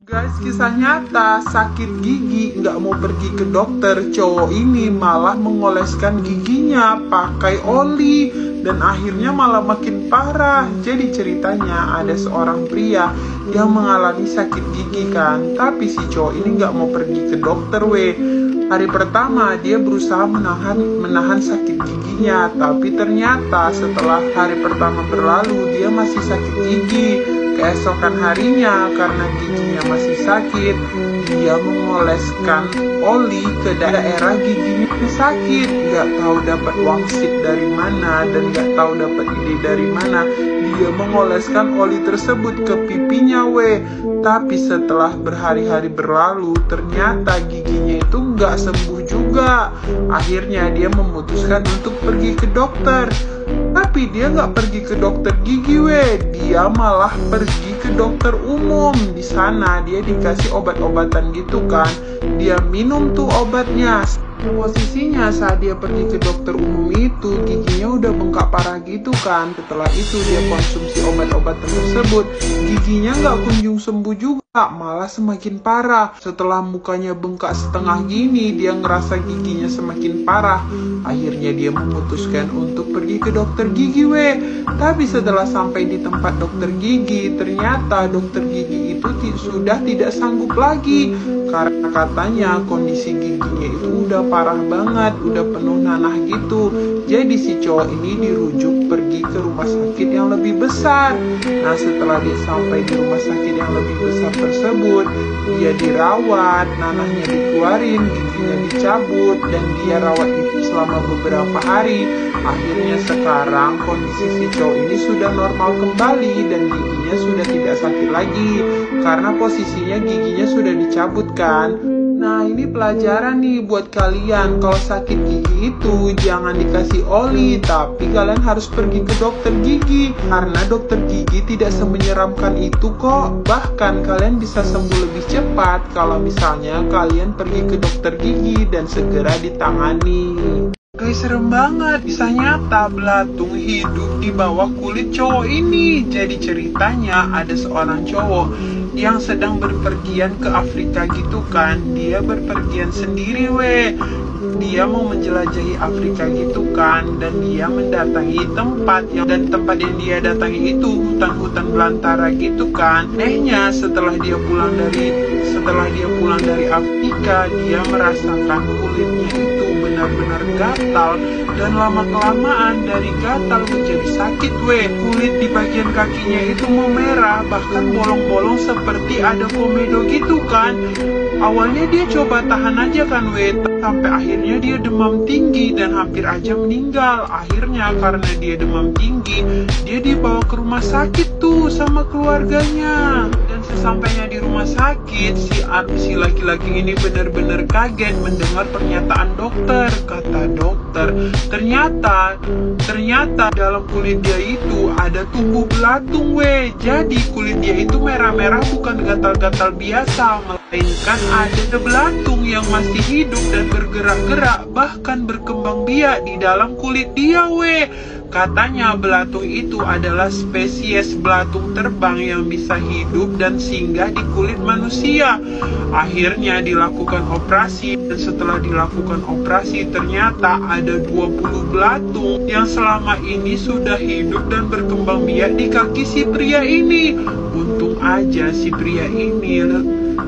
Guys, kisah nyata, sakit gigi, nggak mau pergi ke dokter. Cowok ini malah mengoleskan giginya pakai oli dan akhirnya malah makin parah. Jadi ceritanya ada seorang pria yang mengalami sakit gigi kan, tapi si cowok ini nggak mau pergi ke dokter weh. Hari pertama dia berusaha menahan sakit giginya, tapi ternyata setelah hari pertama berlalu dia masih sakit gigi. Keesokan harinya karena giginya masih sakit, dia mengoleskan oli ke daerah giginya yang sakit. Gak tahu dapat wangsit dari mana dan gak tahu dapat ide dari mana. Dia mengoleskan oli tersebut ke pipinya weh. Tapi setelah berhari-hari berlalu, ternyata giginya itu gak sembuh juga. Akhirnya dia memutuskan untuk pergi ke dokter. Tapi dia nggak pergi ke dokter gigi weh, dia malah pergi ke dokter umum. Di sana dia dikasih obat-obatan gitu kan, dia minum tuh obatnya. Posisinya saat dia pergi ke dokter umum itu giginya udah bengkak parah gitu kan. Setelah itu dia konsumsi obat-obatan tersebut, giginya nggak kunjung sembuh juga, malah semakin parah. Setelah mukanya bengkak setengah gini, dia ngerasa giginya semakin parah. Akhirnya dia memutuskan untuk pergi ke dokter gigi weh. Tapi setelah sampai di tempat dokter gigi, ternyata dokter gigi itu sudah tidak sanggup lagi. Karena katanya kondisi giginya itu udah parah banget, udah penuh nanah gitu. Jadi si cowok ini dirujuk pergi ke rumah sakit yang lebih besar. Nah setelah dia sampai di rumah sakit yang lebih besar tersebut, dia dirawat, nanahnya dikeluarin, giginya dicabut, dan dia rawat itu selama beberapa hari. Akhirnya sekarang kondisi si cowok ini sudah normal kembali dan giginya sudah tidak sakit lagi karena posisinya giginya sudah dicabut kan. Nah ini pelajaran nih buat kalian, kalau sakit gigi itu jangan dikasih oli, tapi kalian harus pergi ke dokter gigi karena dokter gigi tidak semenyeramkan itu kok. Bahkan kalian bisa sembuh lebih cepat kalau misalnya kalian pergi ke dokter gigi dan segera ditangani. Guys, serem banget, kisah nyata belatung hidup di bawah kulit cowok ini. Jadi ceritanya ada seorang cowok yang sedang berpergian ke Afrika gitu kan. Dia berpergian sendiri weh. Dia mau menjelajahi Afrika gitu kan, dan dia mendatangi tempat yang dia datangi itu hutan-hutan belantara gitu kan. Anehnya setelah dia pulang dari Afrika, dia merasakan kulitnya itu benar-benar gatal, dan lama-kelamaan dari gatal menjadi sakit weh. Kulit di bagian kakinya itu memerah, bahkan bolong-bolong seperti ada komedo gitu kan. Awalnya dia coba tahan aja kan weh, sampai akhirnya dia demam tinggi dan hampir aja meninggal. Akhirnya karena dia demam tinggi, dia dibawa ke rumah sakit tuh sama keluarganya. Dan sesampainya di rumah sakit, si laki-laki ini benar-benar kaget mendengar pernyataan dokter. Kata dokter, ternyata dalam kulit dia itu ada tumbuh belatung weh. Jadi kulit dia itu merah-merah, bukan gatal-gatal biasa, melainkan ada belatung yang masih hidup dan bergerak-gerak, bahkan berkembang biak di dalam kulit dia weh. Katanya belatung itu adalah spesies belatung terbang yang bisa hidup dan singgah di kulit manusia. Akhirnya dilakukan operasi, dan setelah dilakukan operasi ternyata ada 20 belatung yang selama ini sudah hidup dan berkembang biak di kaki si pria ini. Untung aja si pria ini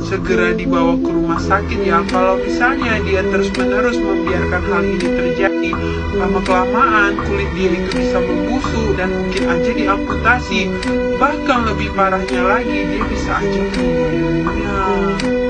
segera dibawa ke rumah sakit ya. Kalau misalnya dia terus-menerus membiarkan hal ini terjadi, lama-kelamaan kulit dia itu bisa membusuk dan mungkin aja diamputasi. Bahkan lebih parahnya lagi, dia bisa aja meninggal dunia.